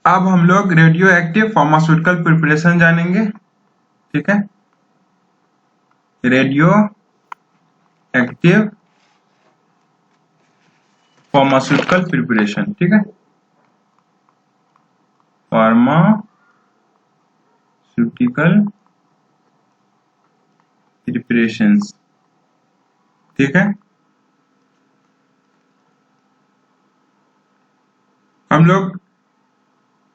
अब हम लोग रेडियो एक्टिव फार्मास्यूटिकल प्रिपरेशन जानेंगे। ठीक है, रेडियो एक्टिव फार्मास्यूटिकल प्रिपरेशन। ठीक है, फार्मास्यूटिकल प्रिपरेशंस। ठीक है, हम लोग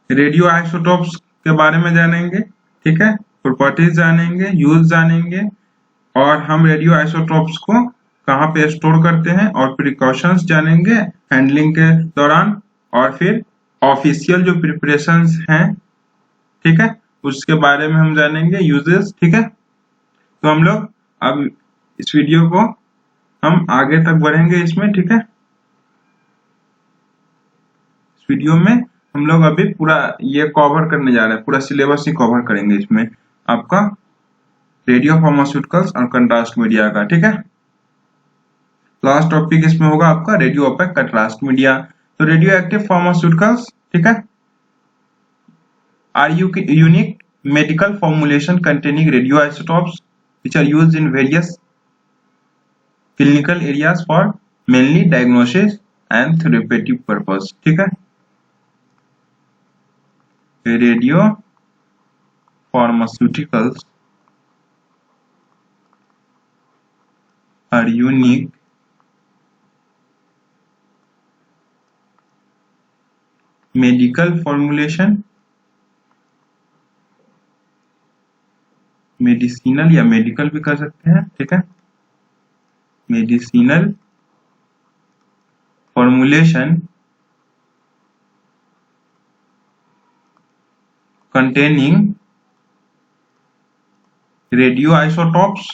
रेडियो आइसोटोप्स के बारे में जानेंगे। ठीक है, प्रॉपर्टीज जानेंगे, यूज जानेंगे, और हम रेडियो आइसोटोप्स को कहाँ पे स्टोर करते हैं और प्रिकॉशंस जानेंगे हैंडलिंग के दौरान, और फिर ऑफिशियल जो प्रिपरेशंस हैं, ठीक है, उसके बारे में हम जानेंगे, यूजेस। ठीक है, तो हम लोग अब इस वीडियो को हम आगे तक बढ़ेंगे इसमें। ठीक है, इस वीडियो में हम लोग अभी पूरा ये कवर करने जा रहे हैं, पूरा सिलेबस ही कवर करेंगे इसमें आपका रेडियो फार्मास्यूटिकल्स और कंट्रास्ट मीडिया का। ठीक है, लास्ट टॉपिक इसमें होगा आपका रेडियो ओपेक कंट्रास्ट मीडिया। तो रेडियो एक्टिव फार्मास्यूटिकल्स, ठीक है, are unique medical formulation containing radioisotopes which are used in various clinical areas for mainly diagnosis and therapeutic purpose। ठीक है, radio pharmaceuticals are unique medical formulation, medicinal या medical भी कर सकते हैं। ठीक है, medicinal formulation containing radioisotopes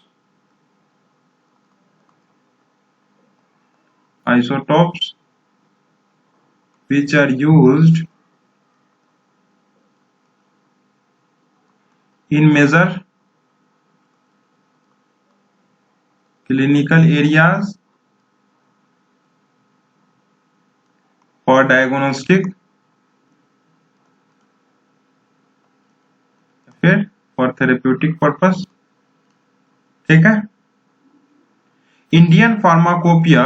which are used in major clinical areas for diagnostic, फिर फॉर थेरेप्यूटिक पर्पस। ठीक है, इंडियन फार्माकोपिया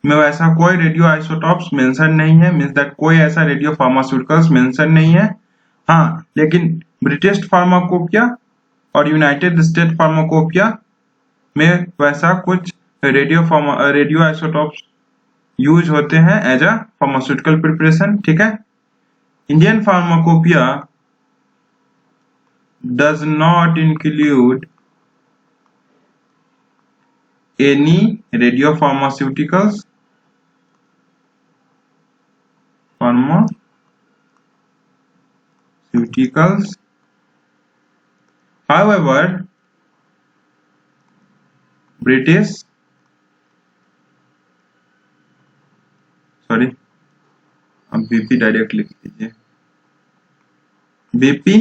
में वैसा कोई रेडियो आइसोटॉप्स मेंशन नहीं है, मींस दैट कोई ऐसा रेडियो फार्मास्यूटिकल्स मेंशन नहीं है। हाँ, लेकिन ब्रिटिश फार्माकोपिया और यूनाइटेड स्टेट फार्माकोपिया में वैसा कुछ रेडियो आइसोटॉप्स यूज होते हैं एज अ फार्मास्यूटिकल प्रिपरेशन। ठीक है, Indian pharmacopoeia does not include any radiopharmaceuticals, however British, sorry, अब बीपी डायरेक्ट लिख लीजिए, BP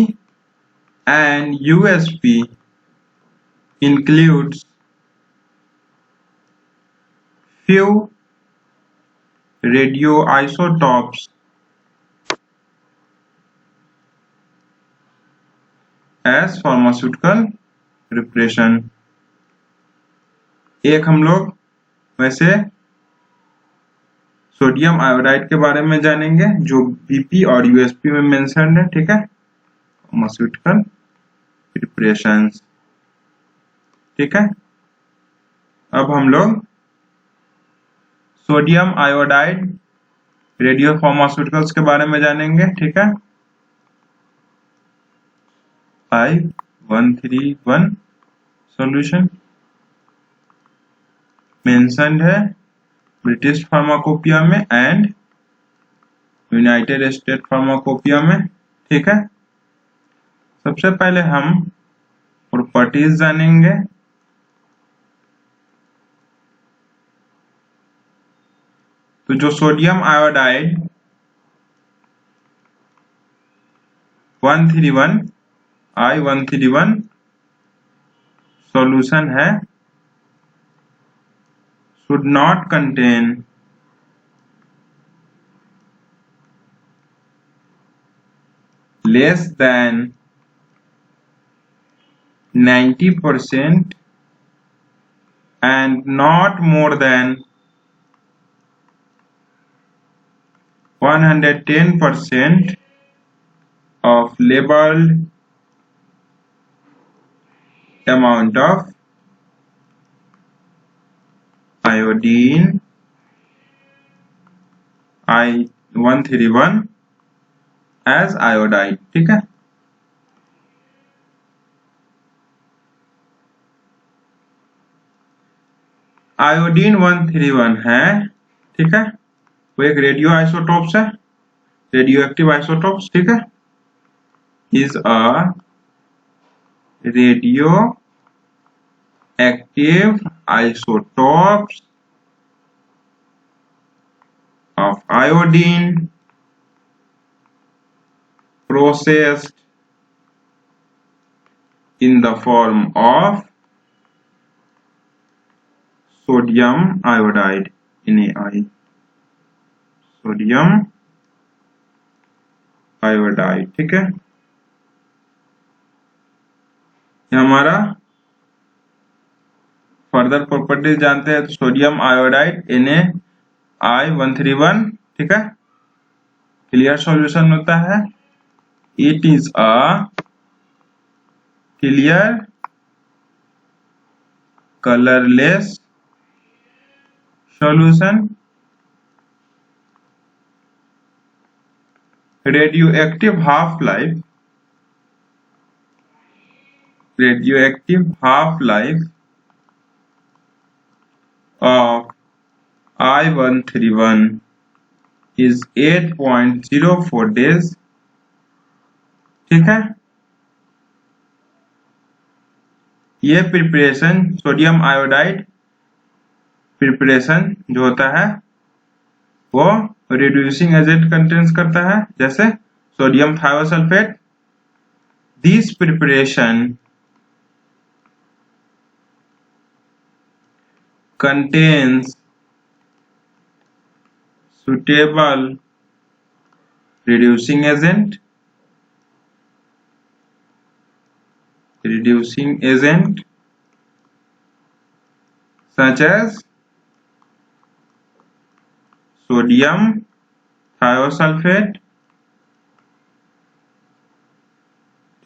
and USP includes few radioisotopes as pharmaceutical preparation। एक हम लोग वैसे सोडियम आयोडाइड के बारे में जानेंगे जो बीपी और यूएसपी में मेंशन्ड है। ठीक है, फार्मास्यूटिकल प्रिपरेशंस। ठीक है, अब हम लोग सोडियम आयोडाइड रेडियो फार्मास्यूटिकल्स के बारे में जानेंगे। ठीक है, 5131 सॉल्यूशन मेंशन्ड है ब्रिटिश फार्माकोपिया में एंड यूनाइटेड स्टेट फार्माकोपिया में। ठीक है, सबसे पहले हम प्रॉपर्टीज जानेंगे। तो जो सोडियम आयोडाइड 131 I131 सॉल्यूशन है should not contain less than 90% and not more than 110% of labeled amount of iodine I-131 as iodide। ठीक है, आयोडीन 131 है, ठीक है, वो एक रेडियो आइसोटोप्स है, रेडियो एक्टिव आइसोटोप्स। ठीक है, is a radio active isotopes of iodine processed in the form of sodium iodide NaI, sodium iodide. ठीक है, ये हमारा फर्दर प्रॉपर्टीज जानते हैं। तो सोडियम आयोडाइड Na131, ठीक है, क्लियर सॉल्यूशन होता है। It is a clear colourless solution. radioactive half-life of I-131 is 8.04 days। ठीक है, ये प्रिपरेशन सोडियम आयोडाइड प्रिपरेशन जो होता है वो रिड्यूसिंग एजेंट कंटेन्स करता है, जैसे sodium thiosulphate. This preparation contains suitable reducing agent such as sodium thiosulfate।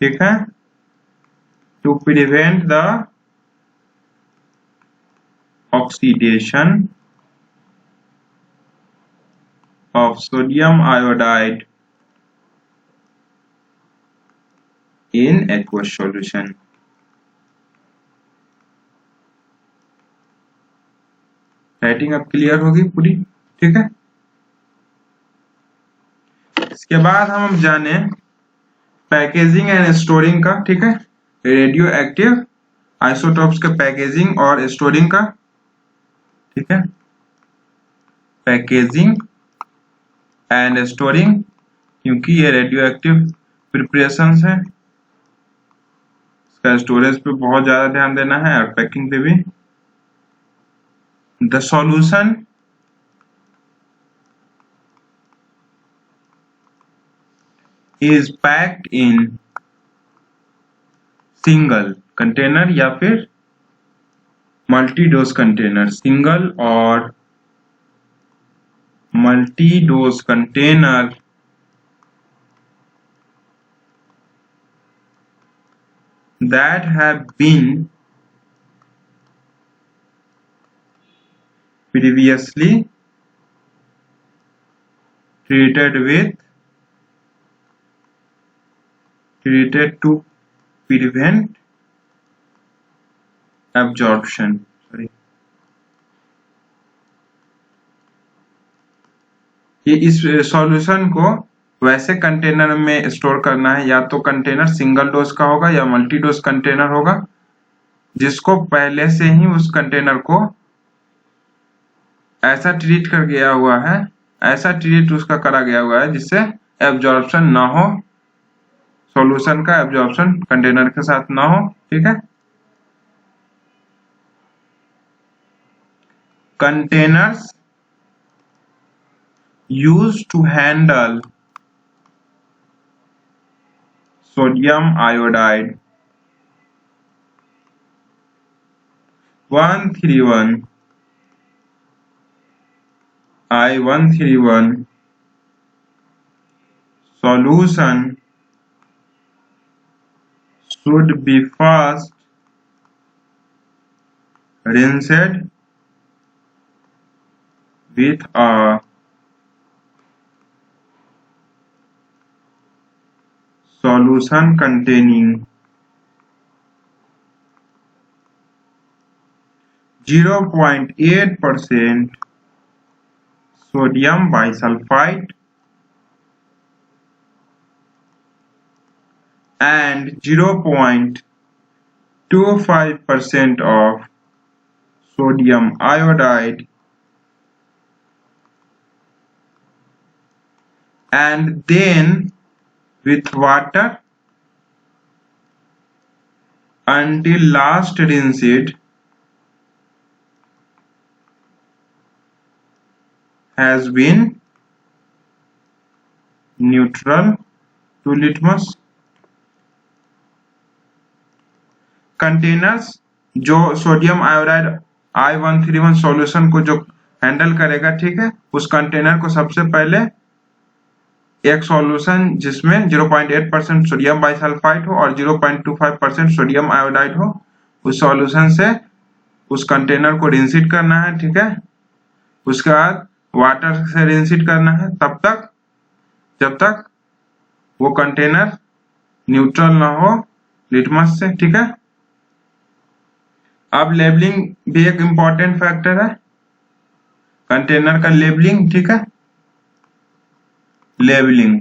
ठीक है, to prevent the oxidation of sodium iodide in aqueous solution। Writing अब क्लियर होगी पूरी। ठीक है, इसके बाद हम जाने पैकेजिंग एंड स्टोरिंग का। ठीक है, रेडियो एक्टिव आइसोटोप्स के पैकेजिंग और स्टोरिंग का। ठीक है, पैकेजिंग एंड स्टोरिंग, क्योंकि ये रेडियो एक्टिव प्रिपरेशंस है, इसका स्टोरेज पे बहुत ज्यादा ध्यान देना है और पैकिंग पे भी। The solution is packed in single container या फिर मल्टी डोज कंटेनर। सिंगल और multi dose container that have been previously treated to prevent absorption। ये इस सॉल्यूशन को वैसे कंटेनर में स्टोर करना है, या तो कंटेनर सिंगल डोज का होगा या मल्टी डोज कंटेनर होगा, जिसको पहले से ही उस कंटेनर को ऐसा ट्रीट कर गया हुआ है, ऐसा ट्रीट उसका करा गया हुआ है जिससे एब्जॉर्प्शन ना हो, सॉल्यूशन का एब्जॉर्प्शन कंटेनर के साथ ना हो। ठीक है, containers used to handle sodium iodide 131 I131 solution should be first rinsed with a solution containing 0.8% sodium bisulfite and 0.25% of sodium iodide, and then with water until last rinsed has been neutral to litmus. Containers जो sodium iodide I131 solution को जो handle करेगा, ठीक है, उस container को सबसे पहले एक सॉल्यूशन जिसमें 0.8% सोडियम बाइसल्फाइड हो और 0.25% सोडियम आयोडाइड हो, उस सॉल्यूशन से उस कंटेनर को रिंसिट करना है, ठीक है। उसके बाद वाटर से रिंसिट करना है तब तक जब तक वो कंटेनर न्यूट्रल ना हो लिटमस से, ठीक है। अब लेबलिंग भी एक इम्पॉर्टेंट फैक्टर है, कंटेनर का लेबलिंग, ठीक है। Labelling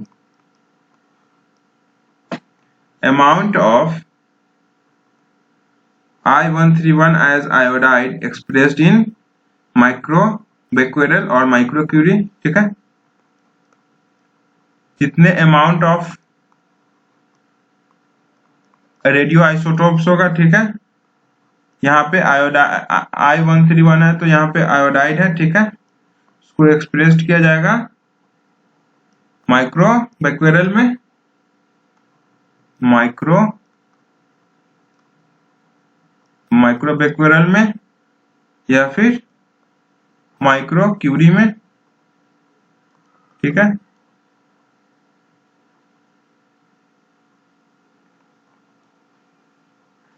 amount of I131 as iodide expressed in माइक्रोबेक्वेरल और माइक्रोक्यूरी, ठीक है। कितने अमाउंट ऑफ रेडियो आइसोटोप्स होगा, ठीक है। यहाँ पे I131 है तो यहाँ पे आयोडाइड है, ठीक है। उसको एक्सप्रेस किया जाएगा माइक्रोबेक्वेरल में, माइक्रोबेक्वेरल में या फिर माइक्रोक्यूरी में, ठीक है।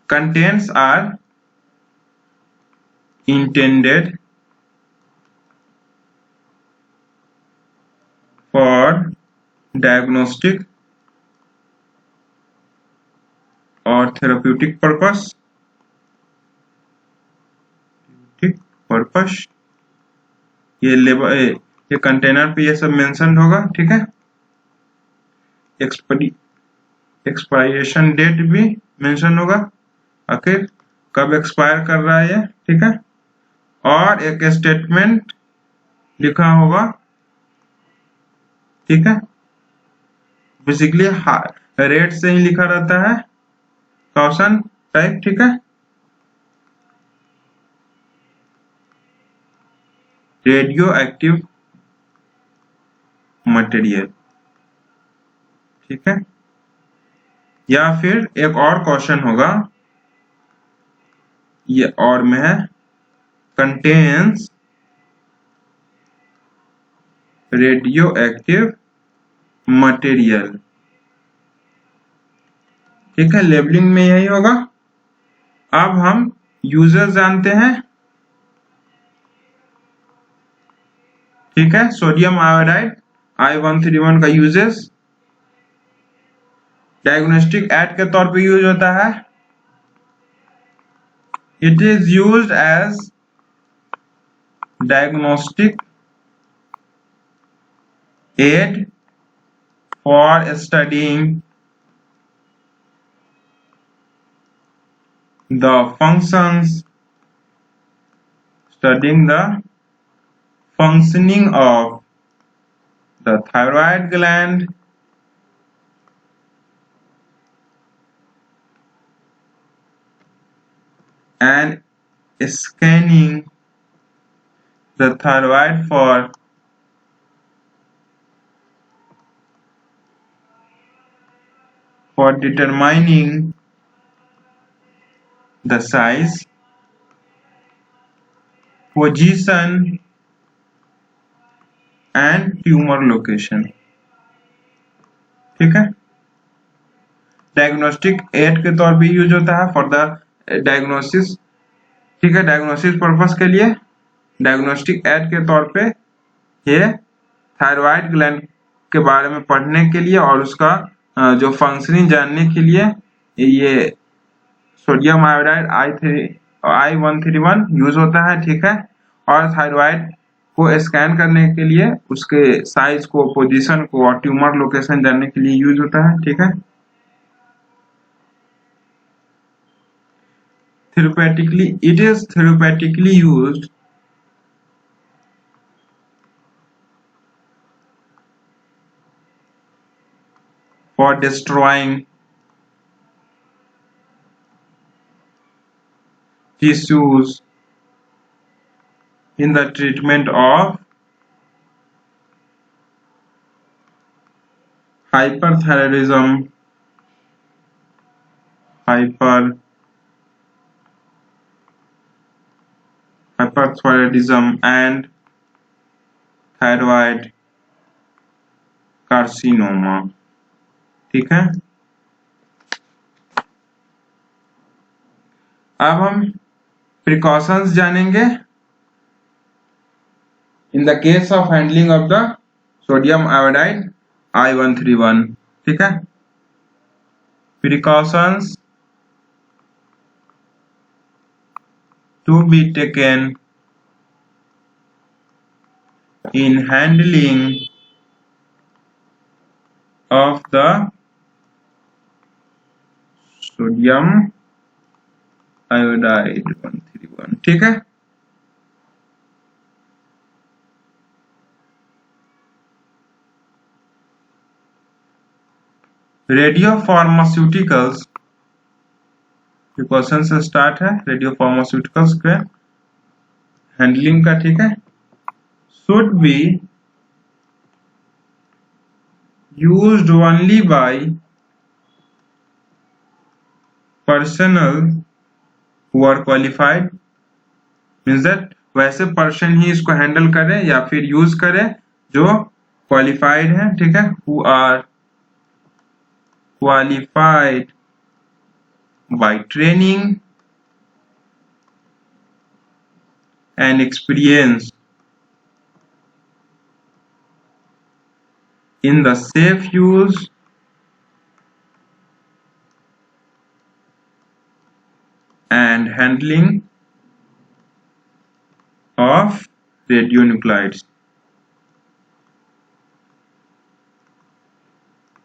Contents are intended for diagnostic or therapeutic purpose, ये कंटेनर पे ये सब मेंशन होगा, ठीक है। एक्सपायरेशन डेट भी मेंशन होगा, आखिर कब एक्सपायर कर रहा है ये, ठीक है। और एक स्टेटमेंट लिखा होगा, ठीक है। बेसिकली रेट से ही लिखा रहता है, क्वेश्चन टाइप, ठीक है। रेडियो एक्टिव मटेरियल, ठीक है। या फिर एक और क्वेश्चन होगा, ये और में है, कंटेन्स रेडियो एक्टिव मटेरियल, ठीक है। लेबलिंग में यही होगा। अब हम यूजर जानते हैं, ठीक है। सोडियम आयोडाइड I131 का यूजेस डायग्नोस्टिक एड के तौर पे यूज होता है। It is used as diagnostic aid for studying the functions, studying the functioning of the thyroid gland and scanning the thyroid for for determining the size, position and tumor location। ठीक है, diagnostic add के तौर पे use होता है for the diagnosis. ठीक है, diagnosis purpose के लिए डायग्नोस्टिक एड के तौर पे ये थायराइड ग्लैंड के बारे में पढ़ने के लिए और उसका जो फंक्शनिंग जानने के लिए ये सोडियम आयोडाइड I131 यूज होता है। ठीक है, और थायराइड को स्कैन करने के लिए उसके साइज को, पोजीशन को और ट्यूमर लोकेशन जानने के लिए यूज होता है। ठीक है, it is therapeutically used for destroying tissues in the treatment of hyperthyroidism, hyperthyroidism and thyroid carcinoma। ठीक है, अब हम प्रिकॉशंस जानेंगे इन the case of handling of the sodium iodide I131। ठीक है, precautions to be taken in handling of the sodium iodide 131। ठीक है, radio pharmaceuticals precaution से स्टार्ट है, रेडियो फार्मास्यूटिकल्स के हैंडलिंग का। ठीक है, should be used only by personnel who are qualified, means that वैसे पर्सन ही इसको हैंडल करे या फिर यूज करे जो क्वालिफाइड है। ठीक है, who are qualified by training and experience in the safe use and handling of radionuclides।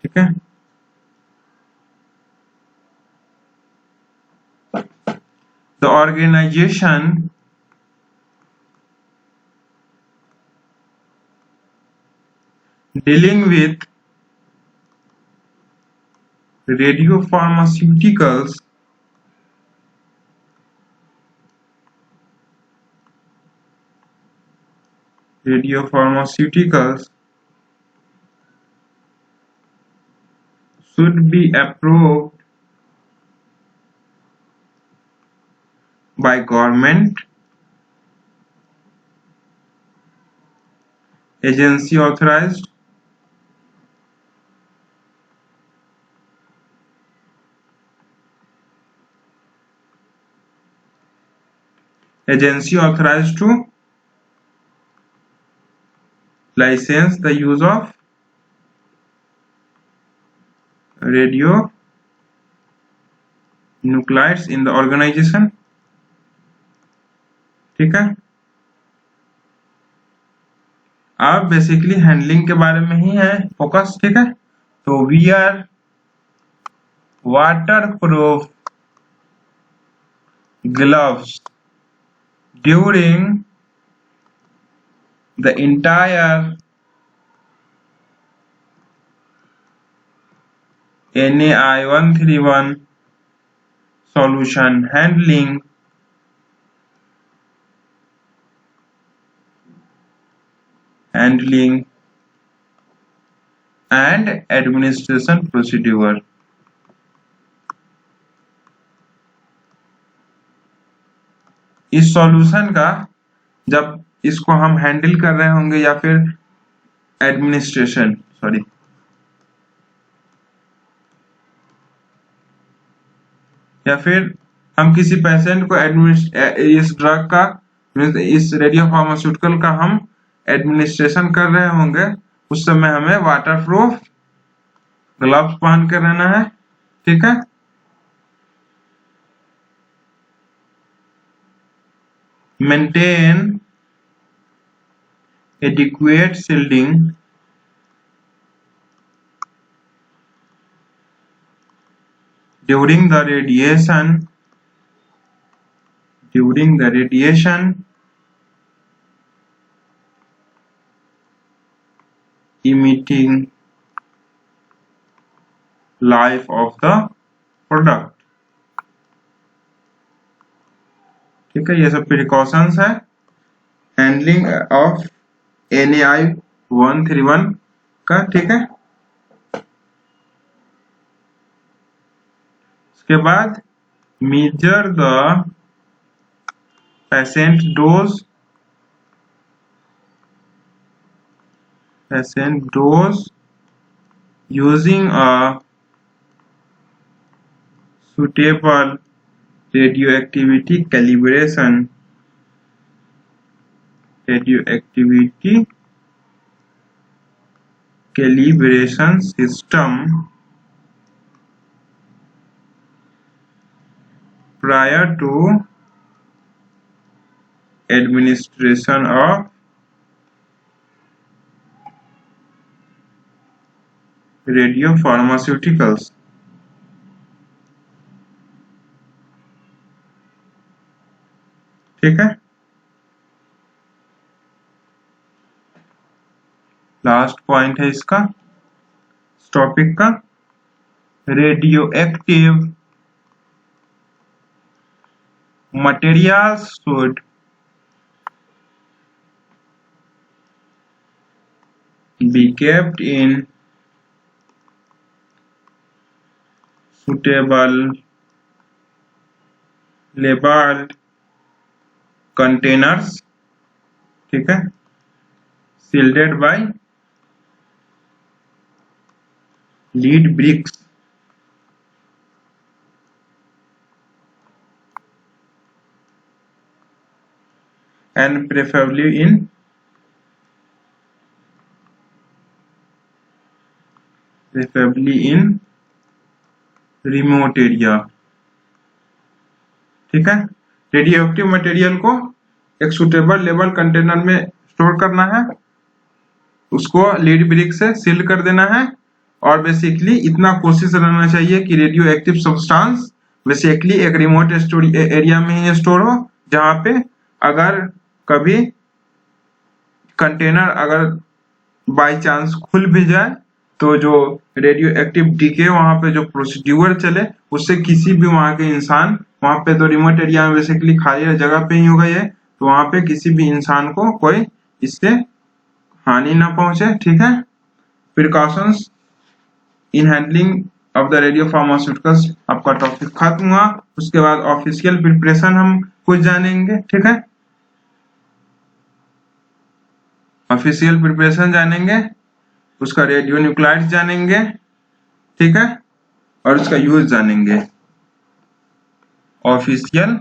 ठीक है, the organization dealing with radiopharmaceuticals should be approved by government agency authorized to license the use of radionuclides in the organization। ठीक है, अब basically handling के बारे में ही है focus. ठीक है, तो wear waterproof gloves during the entire NaI131 solution handling and administration procedure। इस सॉल्यूशन का जब इसको हम हैंडल कर रहे होंगे या फिर एडमिनिस्ट्रेशन या फिर हम किसी पेशेंट को इस ड्रग का इस रेडियो फार्मास्यूटिकल का हम एडमिनिस्ट्रेशन कर रहे होंगे, उस समय हमें वाटरप्रूफ ग्लव्स पहन कर रहना है। ठीक है, maintain adequate shielding during the radiation emitting life of the product। ठीक है, ये सब प्रिकॉशंस है हैंडलिंग ऑफ NAI 131 का। ठीक है, उसके बाद measure the patient dose using a suitable radioactivity calibration system prior to administration of radiopharmaceuticals। ठीक है, लास्ट पॉइंट है इसका टॉपिक का, radio active materials should be kept in suitable labeled containers। ठीक है, shielded by lead bricks and preferably in remote area। ठीक है, radio active material को एक सुटेबल लेबल कंटेनर में स्टोर करना है, उसको लीड ब्रिक से सील कर देना है, और बेसिकली इतना कोशिश रहना चाहिए कि रेडियो एक्टिव सब्सटेंस बेसिकली एक रिमोट एरिया में ही स्टोर हो, जहां पे अगर कभी कंटेनर अगर बाय चांस खुल भी जाए तो जो रेडियो एक्टिव डीके वहां पे जो प्रोसीड्यूर चले उससे किसी भी वहां के इंसान, वहां पे तो रिमोट एरिया में बेसिकली खाली जगह पे ही हो गई है, तो वहां पे किसी भी इंसान को कोई इससे हानि ना पहुंचे। ठीक है, precautions in handling of the radio pharmaceuticals आपका टॉपिक खत्म हुआ। उसके बाद ऑफिशियल प्रिपरेशन हम कुछ जानेंगे। ठीक है, ऑफिशियल प्रिपरेशन जानेंगे, उसका रेडियो न्यूक्लाइड्स जानेंगे। ठीक है, और उसका यूज जानेंगे। ऑफिशियल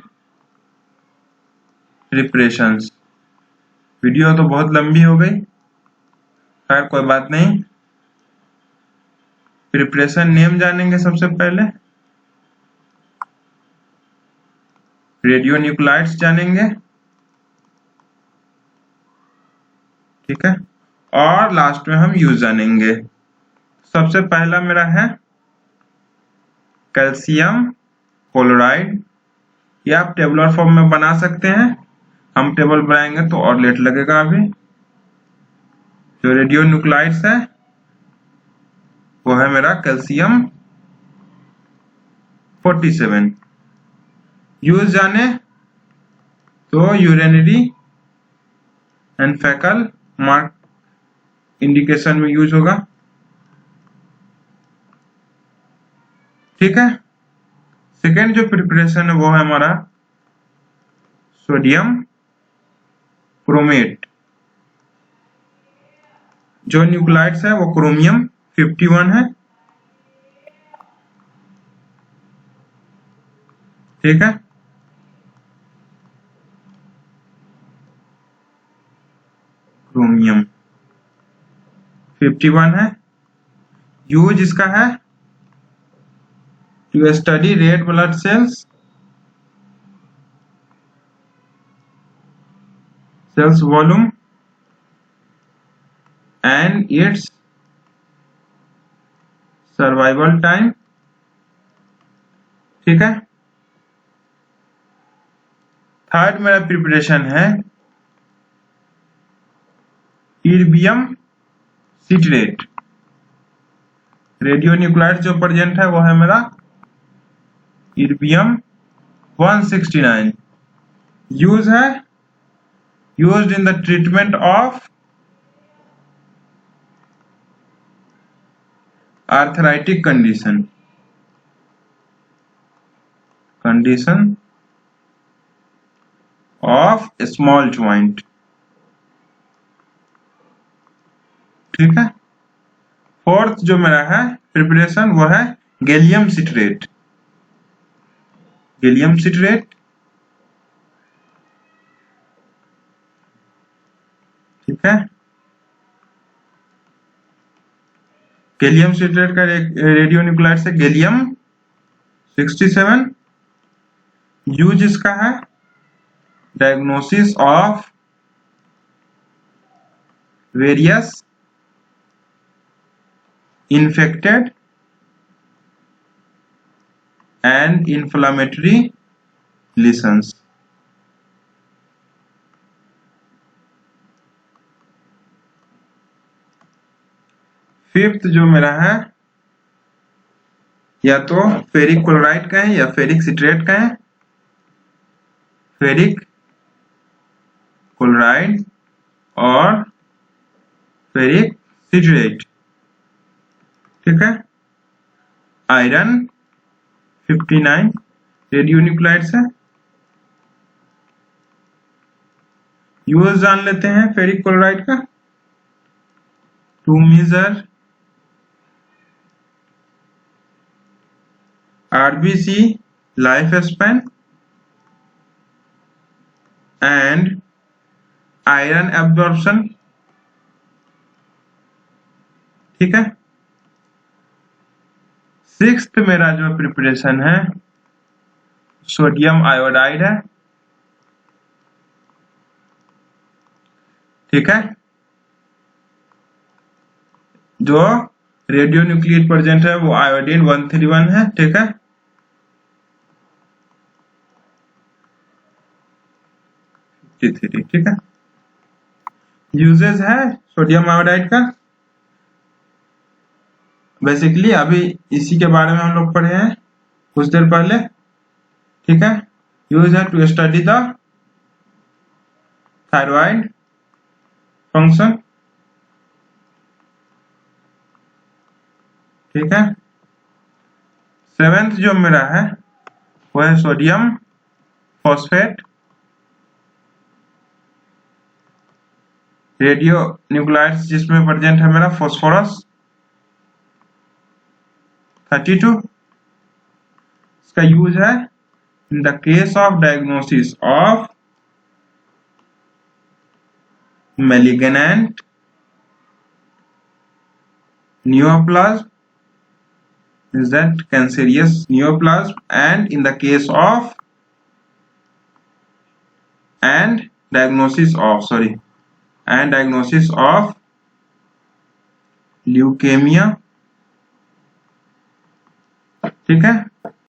प्रिपरेशंस, वीडियो तो बहुत लंबी हो गई, खैर कोई बात नहीं। प्रिपरेशन नेम जानेंगे सबसे पहले, रेडियो न्यूक्लाइड्स जानेंगे। ठीक है, और लास्ट में हम यूज जानेंगे। सबसे पहला मेरा है कैल्शियम क्लोराइड, या आप टेबुलर फॉर्म में बना सकते हैं, हम टेबल बनाएंगे तो और लेट लगेगा। अभी जो रेडियो न्यूक्लाइड्स है वो है मेरा कैल्शियम 47। यूज जाने तो यूरिनरी एंड फैकल मार्क इंडिकेशन में यूज होगा। ठीक है, सेकेंड जो प्रिपरेशन है वो है हमारा सोडियम क्रोमेट। जो न्यूक्लाइड्स है वो क्रोमियम 51 है, ठीक है। क्रोमियम 51 है। यूज इसका है to study red blood cells volume and its survival time, ठीक है। थर्ड मेरा प्रिपरेशन है इर्बियम सिट्रेट। रेडियो न्यूक्लाइड जो प्रेजेंट है वो है मेरा इर्बियम 169। यूज है used in the treatment of arthritic condition of small joint, ठीक है। फोर्थ जो मेरा है प्रिपरेशन वो है गैलियम सिट्रेट। गैलियम सिट्रेट, ठीक है। गैलियम सिट्रेट का रेडियो न्यूक्लाइड से गैलियम 67। यूज इसका है diagnosis of various infected and inflammatory lesions। Fifth जो मेरा है या तो फेरिक क्लोराइड का है या फेरिक सिट्रेट का है। फेरिक क्लोराइड और फेरिक सिट्रेट, ठीक है। आयरन 59 रेडियो न्यूक्लाइड्स है। यूज जान लेते हैं फेरिक क्लोराइड का। To measure RBC life span and iron absorption, ठीक है। सिक्स्थ मेरा जो प्रिपरेशन है सोडियम आयोडाइड है, ठीक है। जो रेडियो न्यूक्लिड प्रेजेंट है वो आयोडीन 131 है, ठीक है। ठीक है। यूजेस है सोडियम आयोडाइड का बेसिकली अभी इसी के बारे में हम लोग पढ़े हैं कुछ देर पहले, ठीक है। यूज है to study the thyroid function, ठीक है। सेवेंथ जो मेरा है वो है सोडियम फॉस्फेट। रेडियो न्यूक्लाइड्स जिसमें प्रेजेंट है मेरा फास्फोरस 32। इसका यूज है in the case of diagnosis of malignant neoplasm, is that cancerous neoplasm, and in the case of and diagnosis of leukemia, ठीक है।